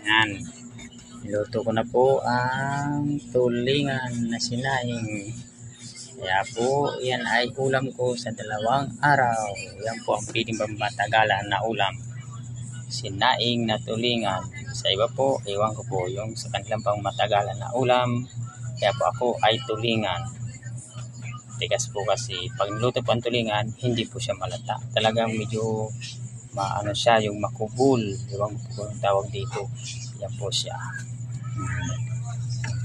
Yan. Niluto ko na po ang tulingan na sinaing. Kaya po, yan ay ulam ko sa 2 araw. Yan po ang pwedeng pamatagalan na ulam. Sinaing na tulingan. Sa iba po, iwan ko po yung sa kanilang pang matagalan na ulam. Kaya po ako ay tulingan. Tigas po kasi pag niluto po ang tulingan, hindi po siya malata. Talagang medyo maano siya, yung makubul. Iwan ko po yung tawag dito. Yan po siya.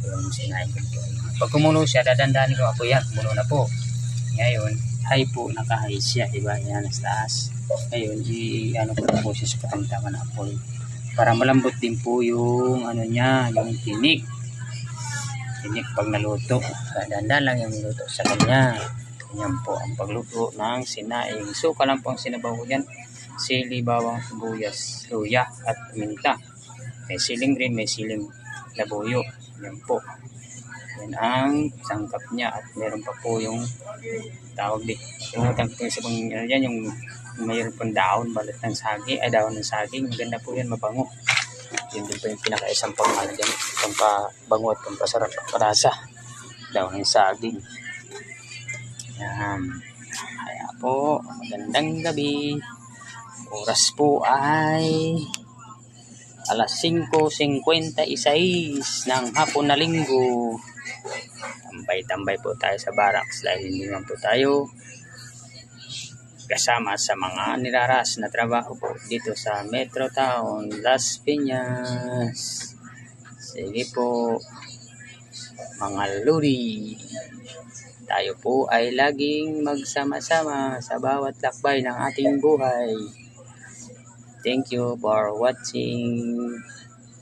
Yung sinaing ko po. Pag kumulo siya, dadandanin ko ako yan. Kumulo na po. Ngayon, high po, naka-high siya. Diba? Yan, sa taas. Ngayon, ano ko po siya sa katamtaman na apoy. Para malambot din po yung ano niya, yung tinik. Tinik pag naluto. Dadandan lang yung luto sa kanya. Yan po ang pagluto ng sinaing. Suka lang po ang sinabaw ko yan. Sili, bawang, sibuyas, luya at minta. May siling green, may siling labuyo. Yan po. Yan ang sangkap niya at meron pa po yung tawag dito. Yung sa pang yan yung mayroon pong daon, balat ng saging, ay daon ng saging. Maganda po yan, mabango. Yun din po yung pinakaisang pang dyan, pampabango at pampasarap at parasa. Daon ng saging. Yan. Kaya po, magandang gabi. Oras po ay alas 5:56 ng hapon na linggo. Tambay-tambay po tayo sa barracks dahil hindi naman po tayo kasama sa mga niraras na trabaho po dito sa Metro Town, Las Piñas. Sige po, mga luri. Tayo po ay laging magsama-sama sa bawat lakbay ng ating buhay. Thank you for watching.